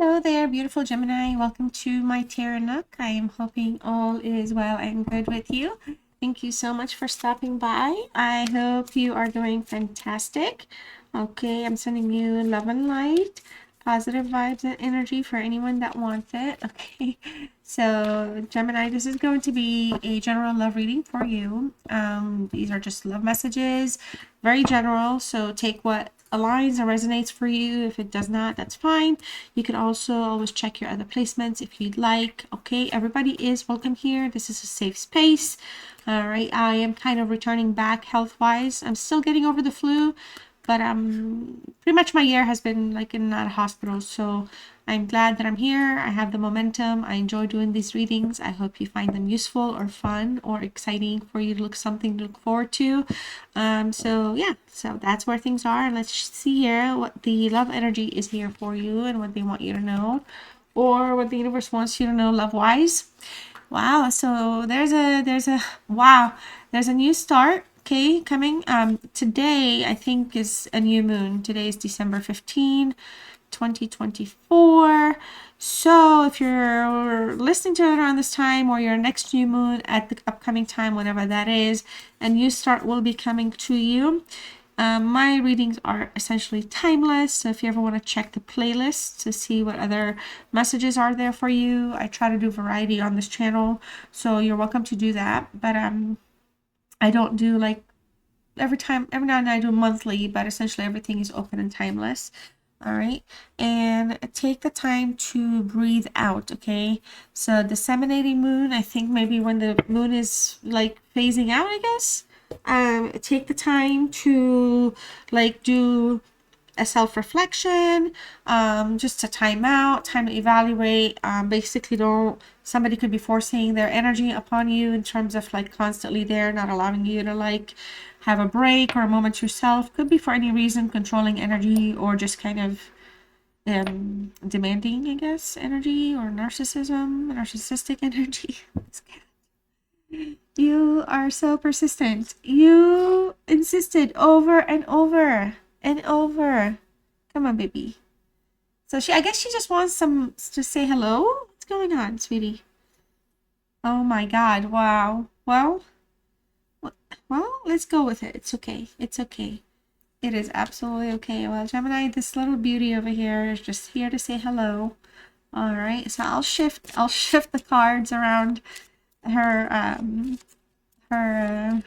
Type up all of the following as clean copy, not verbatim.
Hello there, beautiful Gemini. Welcome to my Tarot Nook. I am hoping all is well and good with you. Thank you so much for stopping by. I hope you are doing fantastic. Okay, I'm sending you love and light, positive vibes and energy for anyone that wants it. Okay, so Gemini, this is going to be a general love reading for you. These are just love messages, very general, so take what aligns or resonates for you. If it does not, that's fine. You can also always check your other placements if you'd like. Okay, everybody is welcome here. This is a safe space. All right, I am kind of returning back health wise. I'm still getting over the flu, but pretty much my year has been like in and out of hospital, so I'm glad that I'm here. I have the momentum. I enjoy doing these readings. I hope you find them useful or fun or exciting for you to look something to look forward to. So yeah, so that's where things are. Let's see here what the love energy is here for you and what they want you to know, or what the universe wants you to know love wise. Wow, so there's a new start, okay, coming. Today I think is a new moon. Today is December 15, 2024. So if you're listening to it around this time, or your next new moon at the upcoming time, whatever that is, a new start will be coming to you. My readings are essentially timeless, so if you ever want to check the playlist to see what other messages are there for you, I try to do variety on this channel, so you're welcome to do that. But I don't do like every now and then I do monthly, but essentially everything is open and timeless. All right, and take the time to breathe out. Okay, so disseminating moon, I think maybe when the moon is like phasing out, I guess. Take the time to like do a self-reflection, just to time out, time to evaluate. Basically, don't somebody could be forcing their energy upon you in terms of like constantly there, not allowing you to like have a break or a moment yourself. Could be for any reason, controlling energy, or just kind of demanding, I guess, energy, or narcissistic energy. You are so persistent. You insisted over and over and over. Come on, baby. So I guess she just wants to say hello. What's going on, sweetie? Oh my God! Wow. Well, let's go with it. It's okay. It's okay. It is absolutely okay. Well, Gemini, this little beauty over here is just here to say hello. All right. So I'll shift the cards around her her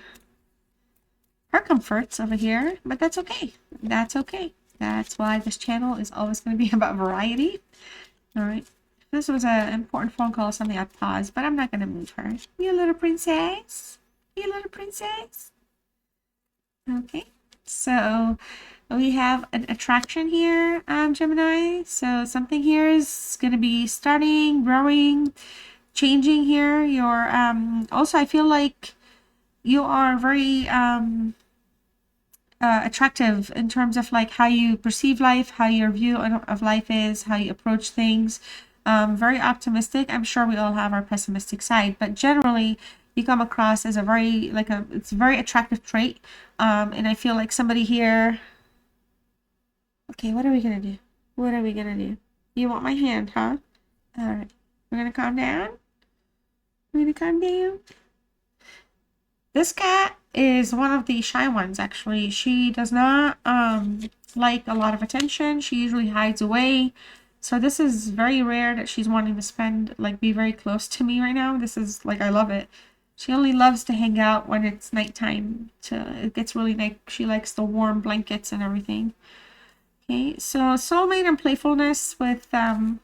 comforts over here, but that's okay. That's okay. That's why this channel is always going to be about variety. All right. If this was an important phone call or something, I'd pause, but I'm not going to move her. You little princess. You little princess. Okay. So we have an attraction here, Gemini. So something here is going to be starting, growing, changing here. You're also, I feel like you are very attractive in terms of like how you perceive life, how your view of life is, how you approach things. Very optimistic. I'm sure we all have our pessimistic side, but generally you come across as it's a very attractive trait. And I feel like somebody here. Okay, what are we gonna do? What are we gonna do? You want my hand, huh? All right, we're gonna calm down. We're gonna calm down. This cat is one of the shy ones, actually. She does not like a lot of attention. She usually hides away. So this is very rare that she's wanting to be very close to me right now. This is like, I love it. She only loves to hang out when it's nighttime. It gets really nice. She likes the warm blankets and everything. Okay, so soulmate and playfulness with a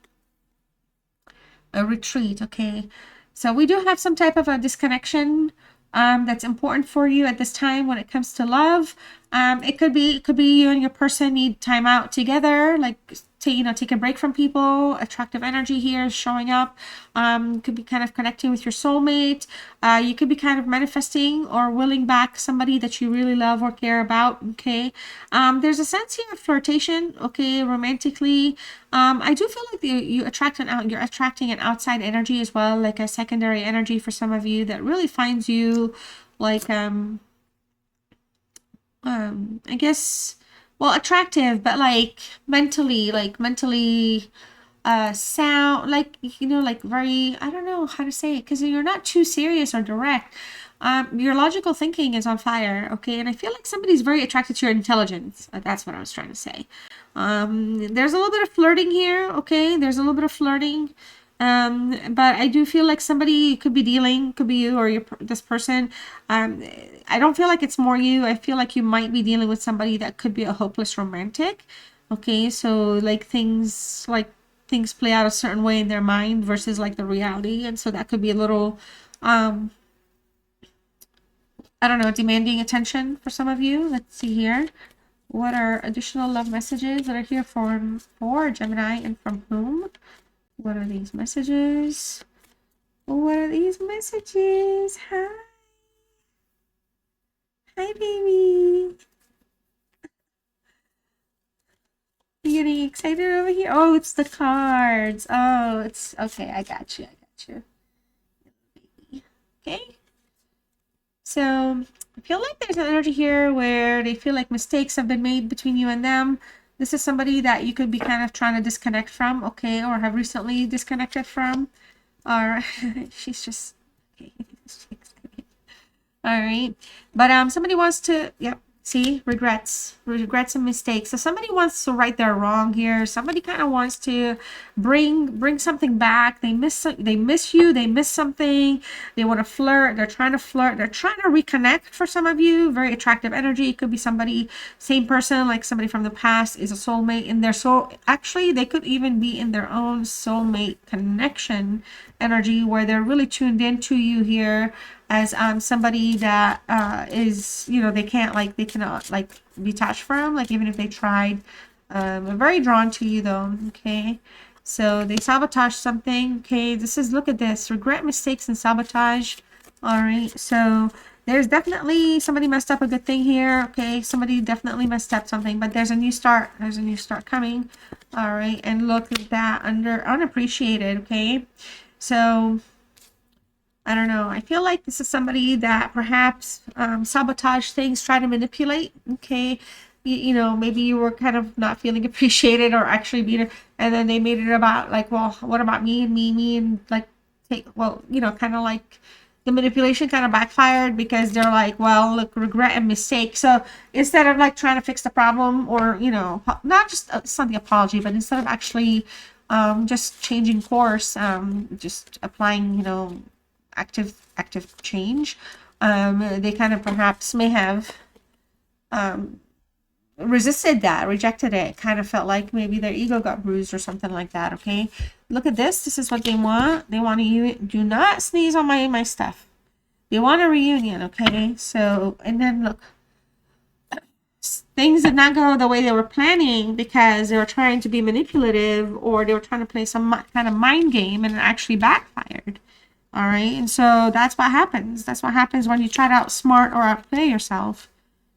retreat. Okay, so we do have some type of a disconnection that's important for you at this time when it comes to love. It could be you and your person need time out together, like take a break from people. Attractive energy here is showing up. Could be kind of connecting with your soulmate. You could be kind of manifesting or willing back somebody that you really love or care about. Okay, there's a sense here of flirtation. Okay, romantically. I do feel like you're attracting an outside energy as well, like a secondary energy for some of you that really finds you like I guess, well, attractive, but like mentally sound like, you know, like very, I don't know how to say it, because you're not too serious or direct. Your logical thinking is on fire, okay? And I feel like somebody's very attracted to your intelligence. That's what I was trying to say. There's a little bit of flirting here, okay? There's a little bit of flirting. But I do feel like somebody could be dealing, could be you or this person. I don't feel like it's more you. I feel like you might be dealing with somebody that could be a hopeless romantic. Okay, so like things play out a certain way in their mind versus like the reality, and so that could be a little I don't know, demanding attention for some of you. Let's see here. What are additional love messages that are here for Gemini, and from whom? What are these messages? What are these messages? Hi. Hi, baby. You getting excited over here? Oh, it's the cards. Oh, it's okay. I got you. I got you. Okay. So I feel like there's an energy here where they feel like mistakes have been made between you and them. This is somebody that you could be kind of trying to disconnect from, okay, or have recently disconnected from. Or she's just okay. All right, but somebody wants to, yep. See, regrets and mistakes. So somebody wants to right their wrong here. Somebody kind of wants to bring something back. They miss you. They miss something. They want to flirt. They're trying to flirt. They're trying to reconnect. For some of you, very attractive energy. It could be somebody, same person, like somebody from the past is a soulmate in their soul. Actually, they could even be in their own soulmate connection energy where they're really tuned into you here as somebody that is, you know, they cannot like detach from, like even if they tried. Very drawn to you though, okay? So they sabotage something, okay? This is, look at this, regret, mistakes, and sabotage. All right, so there's definitely somebody messed up a good thing here, okay? Somebody definitely messed up something, but there's a new start. There's a new start coming. All right, and look at that, unappreciated, okay? So I don't know. I feel like this is somebody that perhaps sabotage things, try to manipulate. Okay, you know, maybe you were kind of not feeling appreciated or actually being, and then they made it about like, well, what about me and me and like take, well, you know, kind of like the manipulation kind of backfired because they're like, well, look, regret and mistake. So instead of like trying to fix the problem or, you know, not just it's not the apology, but instead of actually just changing course, just applying, you know, active change, they kind of perhaps may have resisted that, rejected it, kind of felt like maybe their ego got bruised or something like that. Okay, look at this. This is what they want. They want to, do not sneeze on my stuff. They want a reunion. Okay, so, and then look, things did not go the way they were planning because they were trying to be manipulative or they were trying to play some kind of mind game, and it actually backfired. All right, and so that's what happens. That's what happens when you try to outsmart or outplay yourself.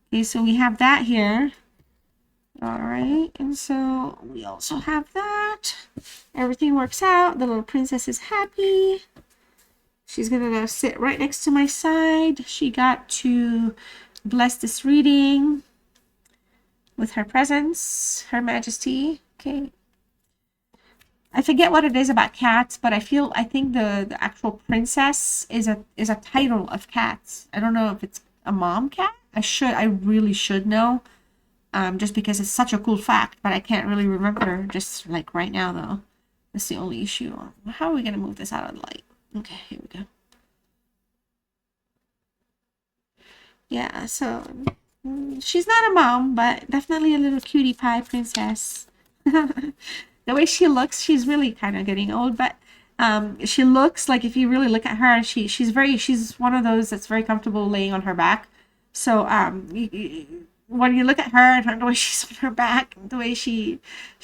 Okay, so we have that here. All right, and so we also have that. Everything works out. The little princess is happy. She's gonna sit right next to my side. She got to bless this reading with her presence, Her Majesty. Okay. I forget what it is about cats, but I think the actual princess is a title of cats. I don't know if it's a mom cat. I really should know. Just because it's such a cool fact, but I can't really remember just like right now though. That's the only issue. How are we gonna move this out of the light? Okay, here we go. Yeah, so she's not a mom, but definitely a little cutie pie princess. The way she looks, she's really kind of getting old, but she looks like, if you really look at her, she's one of those that's very comfortable laying on her back. So when you look at her and the way she's on her back, the way she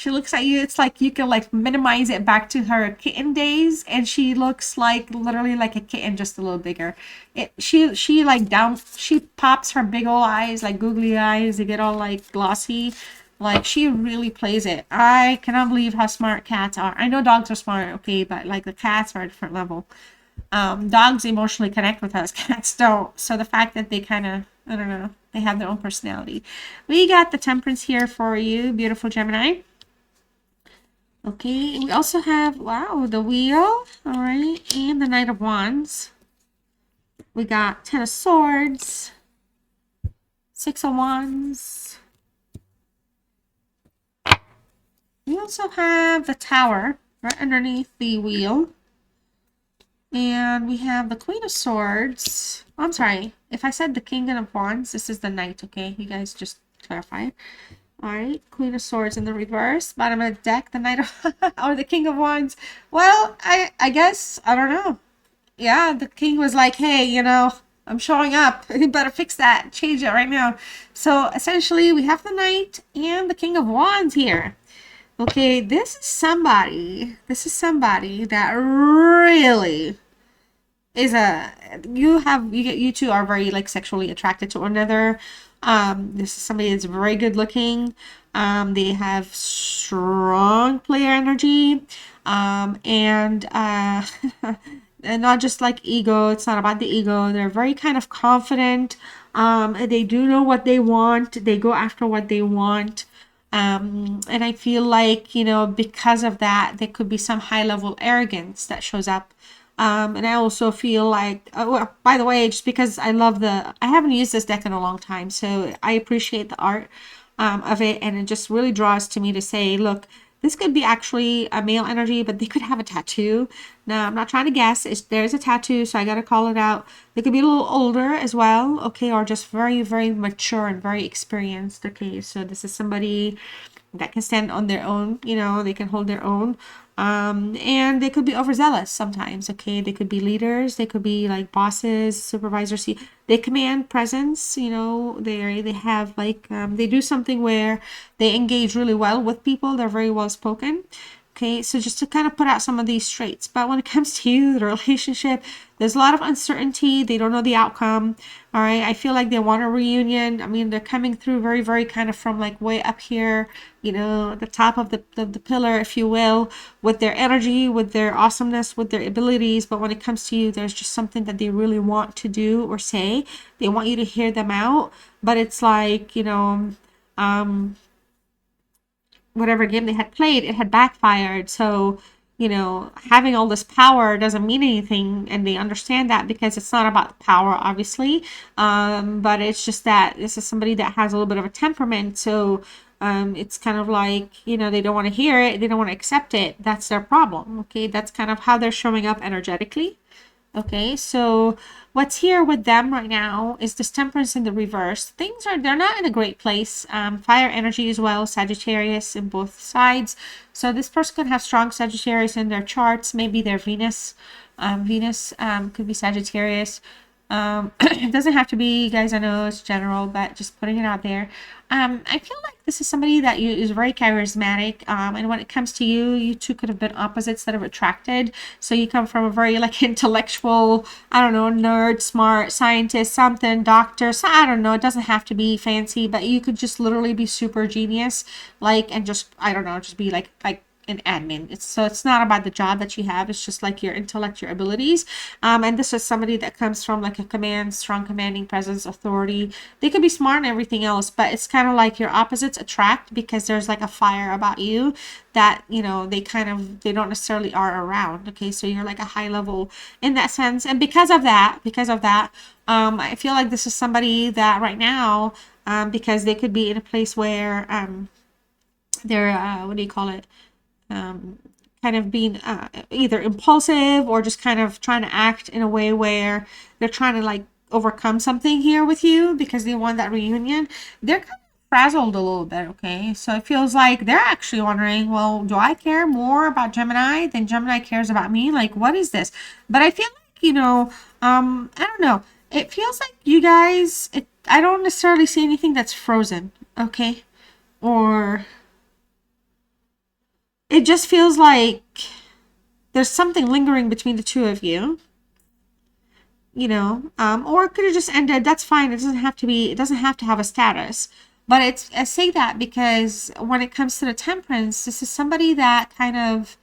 looks at you, it's like you can like minimize it back to her kitten days, and she looks like literally like a kitten, just a little bigger. She pops her big old eyes, like googly eyes, they get all like glossy. Like, she really plays it. I cannot believe how smart cats are. I know dogs are smart, okay, but like the cats are a different level. Dogs emotionally connect with us, cats don't. So the fact that they kind of, I don't know, they have their own personality. We got the Temperance here for you, beautiful Gemini. Okay, we also have, wow, the Wheel, all right, and the Knight of Wands. We got Ten of Swords, Six of Wands. We also have the Tower right underneath the Wheel. And we have the Queen of Swords. Oh, I'm sorry. If I said the King of Wands, this is the Knight, okay? You guys just clarify. Alright, Queen of Swords in the reverse. Bottom of the deck, the Knight of... or the King of Wands. Well, I guess, I don't know. Yeah, the king was like, hey, you know, I'm showing up. You better fix that. Change it right now. So essentially, we have the Knight and the King of Wands here. Okay, this is somebody that really is a you two are very like sexually attracted to one another. This is somebody that's very good looking. They have strong player energy. And and not just like ego. It's not about the ego. They're very kind of confident. They do know what they want. They go after what they want. And I feel like, you know, because of that, there could be some high level arrogance that shows up. And I also feel like, well, by the way, just because I haven't used this deck in a long time, so I appreciate the art of it, and it just really draws to me to say, look, this could be actually a male energy, but they could have a tattoo. Now, I'm not trying to guess. There's a tattoo, so I got to call it out. They could be a little older as well, okay, or just very, very mature and very experienced, okay? So this is somebody that can stand on their own, you know, they can hold their own. And they could be overzealous sometimes, okay? They could be leaders, they could be like bosses, supervisors. They command presence, you know, they have like, they do something where they engage really well with people, they're very well spoken. Okay, so just to kind of put out some of these traits. But when it comes to you, the relationship, there's a lot of uncertainty. They don't know the outcome. All right, I feel like they want a reunion. I mean, they're coming through very, very kind of from like way up here, you know, the top of the pillar, if you will, with their energy, with their awesomeness, with their abilities. But when it comes to you, there's just something that they really want to do or say. They want you to hear them out. But it's like, you know, whatever game they had played, it had backfired. So, you know, having all this power doesn't mean anything, and they understand that because it's not about the power, obviously. But it's just that this is somebody that has a little bit of a temperament. So, it's kind of like, you know, they don't want to hear it, they don't want to accept it. That's their problem. Okay, that's kind of how they're showing up energetically. Okay, so what's here with them right now is this Temperance in the reverse. They're not in a great place. Fire energy as well, Sagittarius in both sides. So this person could have strong Sagittarius in their charts. Maybe their Venus could be Sagittarius. It doesn't have to be, guys, I know it's general, but just putting it out there. I feel like this is somebody that is very charismatic, and when it comes to you, you two could have been opposites that have attracted. So you come from a very like intellectual, I don't know, nerd, smart, scientist, something, doctor, so I don't know, it doesn't have to be fancy, but you could just literally be super genius, like, and just, I don't know, just be like an admin. It's not about the job that you have, it's just like your intellect, your abilities. And this is somebody that comes from like a strong commanding presence, authority. They could be smart and everything else, but it's kind of like your opposites attract because there's like a fire about you that, you know, they don't necessarily are around. Okay, so you're like a high level in that sense, and because of that, I feel like this is somebody that right now, because they could be in a place where they're what do you call it, um, kind of being either impulsive or just kind of trying to act in a way where they're trying to like overcome something here with you because they want that reunion. They're kind of frazzled a little bit, okay? So it feels like they're actually wondering, well, do I care more about Gemini than Gemini cares about me? Like, what is this? But I feel like, you know, I don't know. It feels like you guys, I don't necessarily see anything that's frozen, okay? Or it just feels like there's something lingering between the two of you, you know, or it could have just ended. That's fine. It doesn't have to have a status. But I say that because when it comes to the Temperance, this is somebody that kind of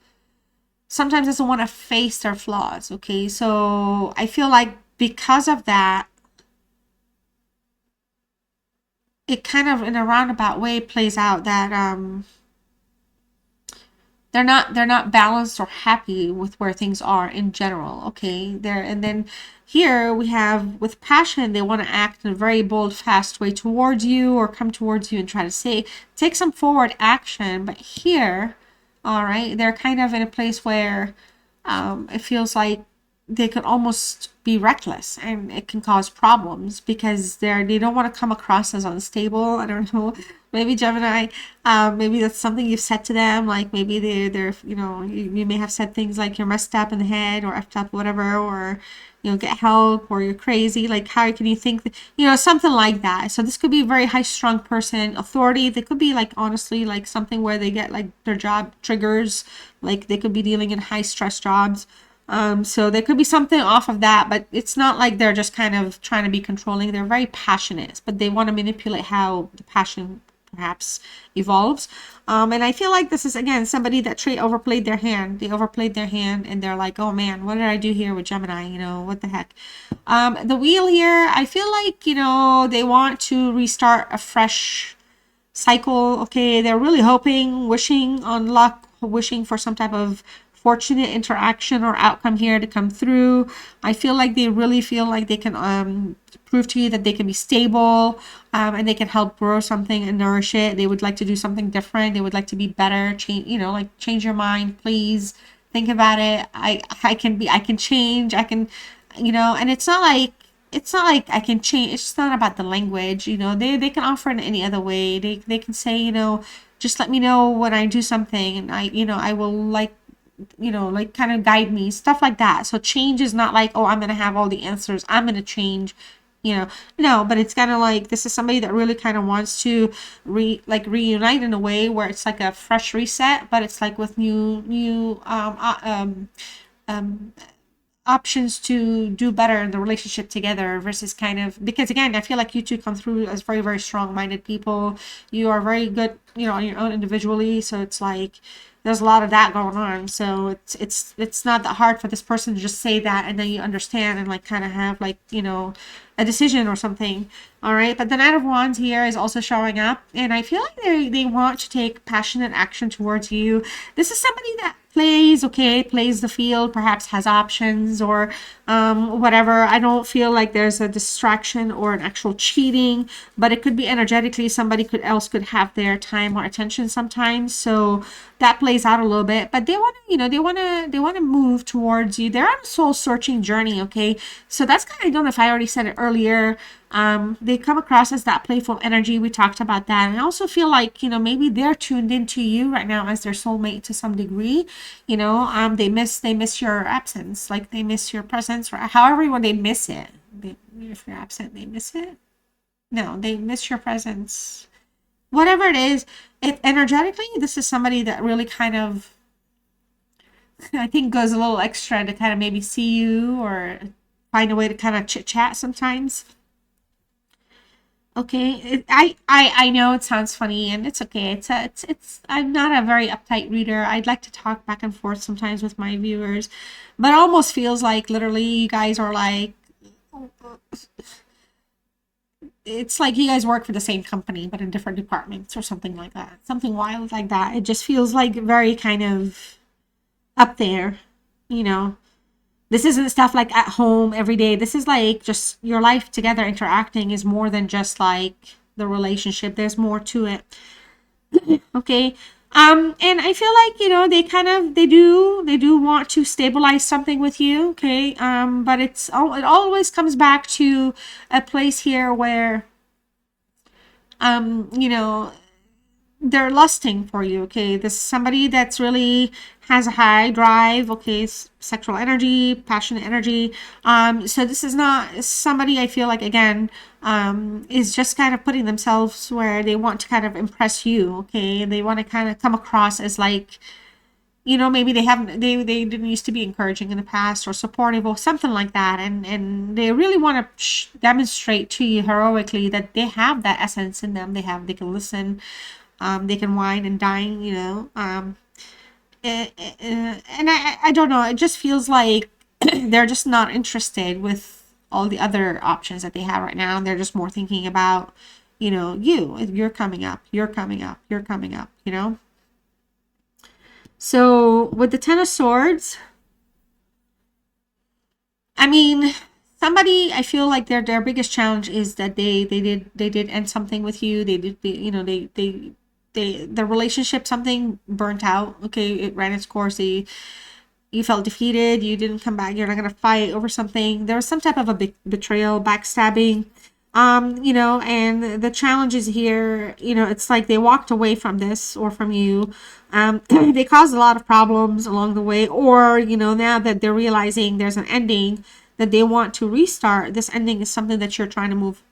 sometimes doesn't want to face their flaws. Okay, so I feel like because of that, it kind of in a roundabout way plays out that they're not balanced or happy with where things are in general. Okay, there. And then here we have with passion, they want to act in a very bold, fast way towards you, or come towards you and try to say, take some forward action. But here, all right, they're kind of in a place where it feels like they could almost be reckless, and it can cause problems because they don't want to come across as unstable. I don't know. Maybe Gemini, maybe that's something you've said to them. Like maybe they're you may have said things like you're messed up in the head or effed up, whatever, or get help, or you're crazy. Like how can you think that, something like that. So this could be a very high strung person, authority. They could be like honestly like something where they get like their job triggers, like they could be dealing in high stress jobs. So there could be something off of that, but it's not like they're just kind of trying to be controlling. They're very passionate, but they want to manipulate how the passion perhaps evolves. And I feel like this is, again, somebody that overplayed their hand. They overplayed their hand and they're like, oh man, what did I do here with Gemini? What the heck? The wheel here, I feel like, they want to restart a fresh cycle. Okay, they're really hoping, wishing on luck, wishing for some type of fortunate interaction or outcome here to come through. I feel like they really feel like they can prove to you that they can be stable, and they can help grow something and nourish it. They would like to do something different. They would like to be better. Change, like change your mind, please. Think about it. I can change. I can, and it's not like I can change. It's just not about the language. They can offer in any other way. They can say, just let me know when I do something, and I will like kind of guide me, stuff like that. So change is not like, oh, I'm going to have all the answers, I'm going to change, no, but it's kind of like this is somebody that really kind of wants to reunite in a way where it's like a fresh reset, but it's like with new options to do better in the relationship together, versus kind of, because again, I feel like you two come through as very, very strong-minded people. You are very good, on your own individually. So it's like there's a lot of that going on. So it's not that hard for this person to just say that, and then you understand and like kind of have like a decision or something. All right, but the Knight of Wands here is also showing up, and I feel like they want to take passionate action towards you. This is somebody that plays the field, perhaps has options or whatever. I don't feel like there's a distraction or an actual cheating, but it could be energetically somebody else could have their time or attention sometimes. So that plays out a little bit, but they want to, they want to move towards you. They're on a soul searching journey. Okay. So that's kind of, I don't know if I already said it earlier. They come across as that playful energy. We talked about that. And I also feel like, maybe they're tuned into you right now as their soulmate to some degree. They miss your absence, like they miss your presence, or however when they miss it. If you're absent, they miss it. No, they miss your presence. Whatever it is, energetically, this is somebody that really kind of, I think, goes a little extra to kind of maybe see you or find a way to kind of chit chat sometimes. Okay, I know it sounds funny, and it's okay. It's I'm not a very uptight reader. I'd like to talk back and forth sometimes with my viewers, but it almost feels like literally you guys are like, it's like you guys work for the same company but in different departments or something like that. Something wild like that. It just feels like very kind of up there, you know. This isn't stuff like at home every day. This is like just your life together. Interacting is more than just like the relationship. There's more to it. Okay. And I feel like, they do want to stabilize something with you. Okay. But it always comes back to a place here where, um, you know, they're lusting for you. Okay, this is somebody that's really has a high drive. Okay, sexual energy, passionate energy. So this is not somebody, I feel like, again, is just kind of putting themselves where they want to kind of impress you. Okay, they want to kind of come across as like, maybe they didn't used to be encouraging in the past or supportive or something like that, and they really want to demonstrate to you heroically that they have that essence in them. They can listen, they can wine and dine, and I don't know, it just feels like they're just not interested with all the other options that they have right now. They're just more thinking about, you're coming up, you're coming up, you're coming up. So with the Ten of Swords, I mean, somebody, I feel like their biggest challenge is that they did end something with you. They did, you know, the relationship, something burnt out. Okay, it ran its course. You felt defeated. You didn't come back. You're not gonna fight over something. There was some type of a betrayal, backstabbing. You know, and the challenge is here, you know, it's like they walked away from this or from you. They caused a lot of problems along the way, or, you know, now that they're realizing there's an ending that they want to restart, this ending is something that you're trying to move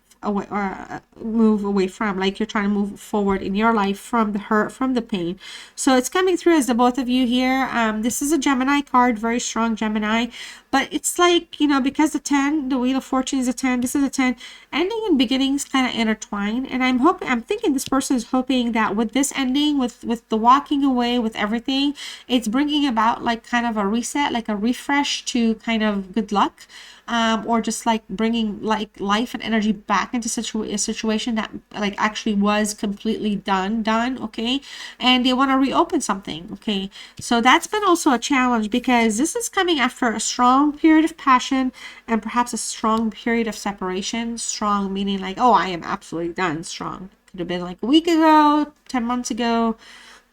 away from, like you're trying to move forward in your life from the hurt, from the pain. So it's coming through as the both of you here. This is a Gemini card, very strong Gemini, but it's like, you know, because the 10, the Wheel of Fortune is a 10, this is a 10, ending and beginnings kind of intertwine. And I'm thinking this person is hoping that with this ending, with the walking away, with everything, it's bringing about like kind of a reset, like a refresh to kind of good luck. Or just like bringing like life and energy back into a situation that like actually was completely done, okay, and they want to reopen something, okay. So that's been also a challenge, because this is coming after a strong period of passion and perhaps a strong period of separation. Strong meaning like, oh, I am absolutely done. Strong could have been like a week ago, 10 months ago,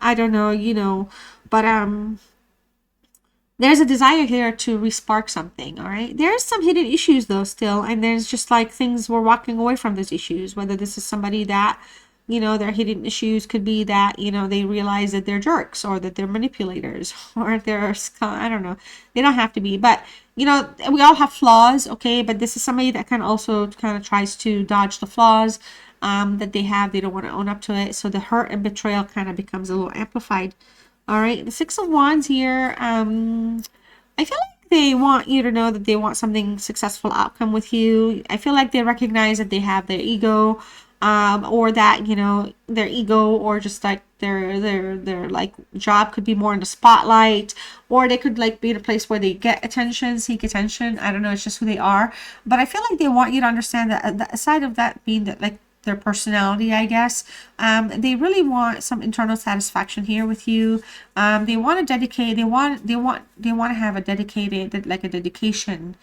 I don't know, you know, but there's a desire here to respark something. All right, there's some hidden issues though still, and there's just like things, we're walking away from those issues, whether this is somebody that, you know, their hidden issues could be that, you know, they realize that they're jerks, or that they're manipulators, or they're, I don't know, they don't have to be, but you know, we all have flaws, okay, but this is somebody that kind of tries to dodge the flaws that they have. They don't want to own up to it, so the hurt and betrayal kind of becomes a little amplified. All right, the Six of Wands here. I feel like they want you to know that they want something successful outcome with you. I feel like they recognize that they have their ego, or that, you know, their ego, or just like their like job could be more in the spotlight, or they could like be in a place where they get attention, seek attention. I don't know, it's just who they are. But I feel like they want you to understand that aside of that being that like their personality, I guess, they really want some internal satisfaction here with you. They want to dedicate, they want to have a dedicated, like a dedication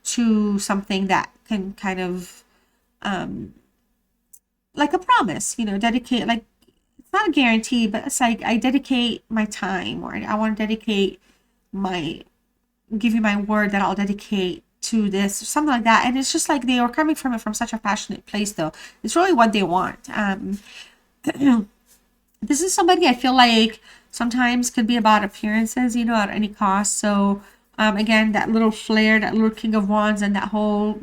to something that can kind of like a promise, you know, dedicate, like it's not a guarantee, but it's like I dedicate my time, or I want to dedicate my, give you my word that I'll dedicate to this, or something like that. And it's just like they were coming from it from such a passionate place though. It's really what they want. This is somebody I feel like sometimes could be about appearances, you know, at any cost. So again, that little flare, that little King of Wands, and that whole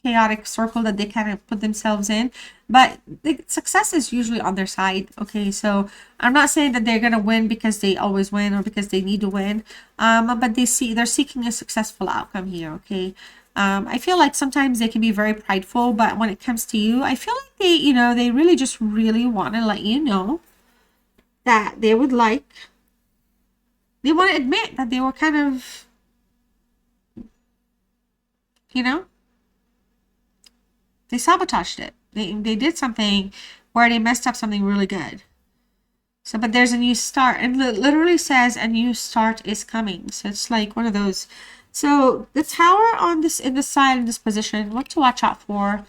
chaotic circle that they kind of put themselves in, but the success is usually on their side, okay. So I'm not saying that they're gonna win because they always win, or because they need to win, but they're seeking a successful outcome here, okay. I feel like sometimes they can be very prideful, but when it comes to you, I feel like they, you know, they really just really want to let you know that they would like, they want to admit that they were kind of, you know, they sabotaged it. They did something where they messed up something really good. So, but there's a new start, and it literally says a new start is coming. So it's like one of those. So the Tower on this, in this side, in this position, what to watch out for.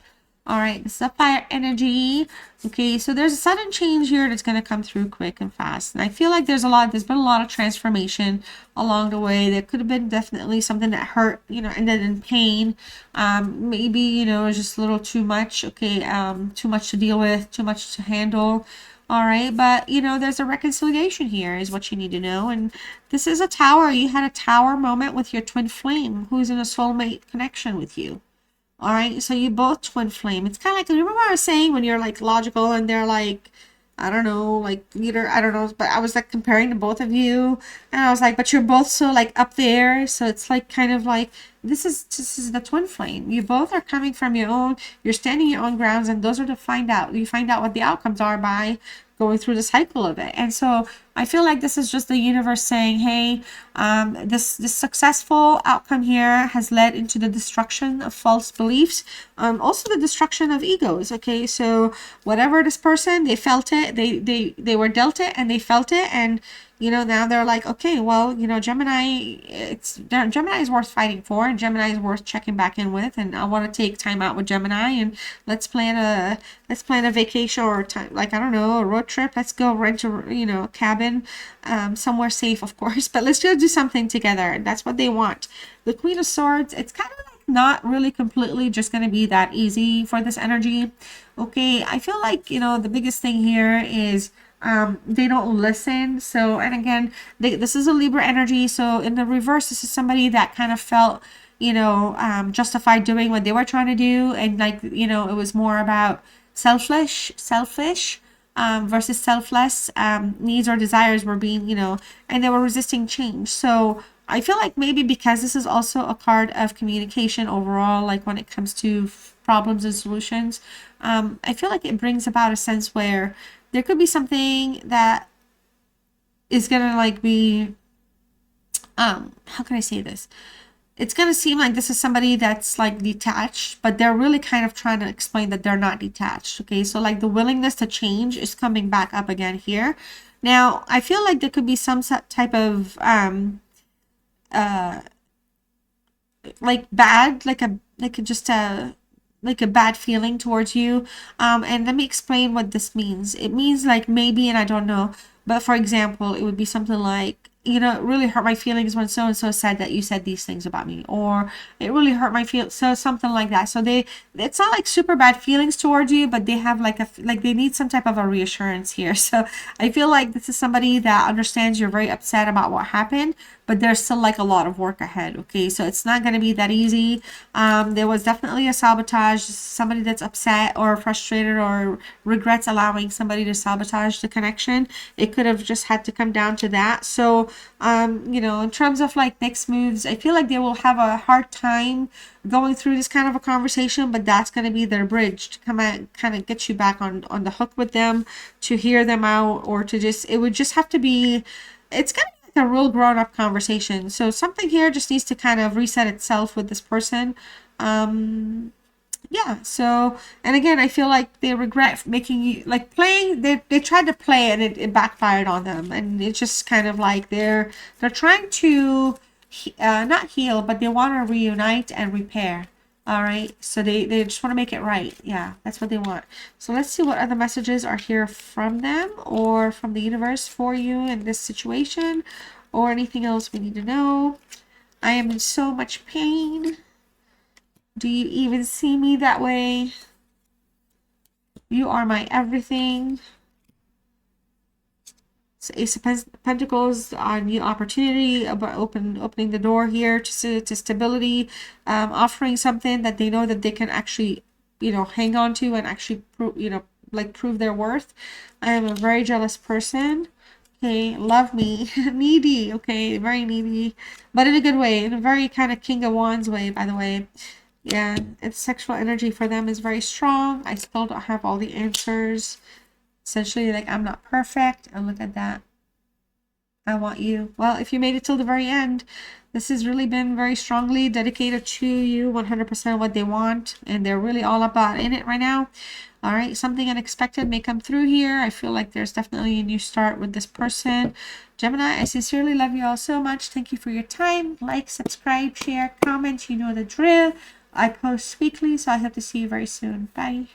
All right, this is a fire energy. Okay, so there's a sudden change here that's going to come through quick and fast. And I feel like there's been a lot of transformation along the way. There could have been definitely something that hurt, you know, ended in pain. Maybe, you know, it was just a little too much. Okay, too much to deal with, too much to handle. All right, but you know, there's a reconciliation here is what you need to know. And this is a tower. You had a tower moment with your twin flame who's in a soulmate connection with you. All right, so you both twin flame. It's kind of like, remember I was saying when you're like logical and they're like, I don't know, like either, I don't know, but I was like comparing the both of you, and I was like, but you're both so like up there. So it's like kind of like this is the twin flame. You both are coming from your own, you're standing your own grounds, and those are to find out. You find out what the outcomes are by going through the cycle of it. And so I feel like this is just the universe saying, hey, this successful outcome here has led into the destruction of false beliefs, also the destruction of egos. Okay, so whatever this person, they felt it, they were dealt it, and they felt it, and you know, now they're like, okay, well, you know, Gemini is worth fighting for, and Gemini is worth checking back in with, and I want to take time out with Gemini, and let's plan a vacation or time, like, I don't know, a road trip. Let's go rent a, you know, a cabin, somewhere safe, of course, but let's go do something together. That's what they want. The Queen of Swords, it's kind of like not really completely just going to be that easy for this energy. Okay, I feel like, you know, the biggest thing here is they don't listen. So, and again, this is a Libra energy. So in the reverse, this is somebody that kind of felt, you know, justified doing what they were trying to do. And like, you know, it was more about selfish, versus selfless, needs or desires were being, you know, and they were resisting change. So I feel like maybe because this is also a card of communication overall, like when it comes to problems and solutions, I feel like it brings about a sense where there could be something that is gonna like be, how can I say this? It's gonna seem like this is somebody that's like detached, but they're really kind of trying to explain that they're not detached. Okay, so like the willingness to change is coming back up again here. Now, I feel like there could be some type of like bad, like a bad feeling towards you. And let me explain what this means. It means like maybe, and I don't know, but for example, it would be something like, you know, it really hurt my feelings when so and so said that you said these things about me, or it really hurt my feelings, so something like that. So it's not like super bad feelings towards you, but they have like they need some type of a reassurance here. So I feel like this is somebody that understands you're very upset about what happened, but there's still like a lot of work ahead. Okay, so it's not going to be that easy. There was definitely a sabotage, somebody that's upset or frustrated or regrets allowing somebody to sabotage the connection. It could have just had to come down to that. So you know, in terms of like next moves, I feel like they will have a hard time going through this kind of a conversation, but that's going to be their bridge to come and kind of get you back on the hook with them, to hear them out, or to just, it would just have to be, it's going to be like a real grown-up conversation. So something here just needs to kind of reset itself with this person. Yeah, so, and again, I feel like they regret making you, like playing, they tried to play and it backfired on them, and it's just kind of like they're trying to not heal, but they want to reunite and repair. All right, so they just want to make it right. Yeah, that's what they want. So let's see what other messages are here from them or from the universe for you in this situation, or anything else we need to know. I am in so much pain. Do you even see me that way? You are my everything. So Ace of Pentacles on new opportunity, about opening the door here to stability, offering something that they know that they can actually, you know, hang on to and actually prove their worth. I am a very jealous person. Okay, love me. Needy, okay, very needy, but in a good way, in a very kind of King of Wands way, by the way. Yeah, its sexual energy for them is very strong. I still don't have all the answers. Essentially, like, I'm not perfect. And look at that. I want you. Well, if you made it till the very end, this has really been very strongly dedicated to you, 100% what they want. And they're really all about in it right now. All right, something unexpected may come through here. I feel like there's definitely a new start with this person. Gemini, I sincerely love you all so much. Thank you for your time. Like, subscribe, share, comment. You know the drill. I post weekly, so I hope to see you very soon. Bye.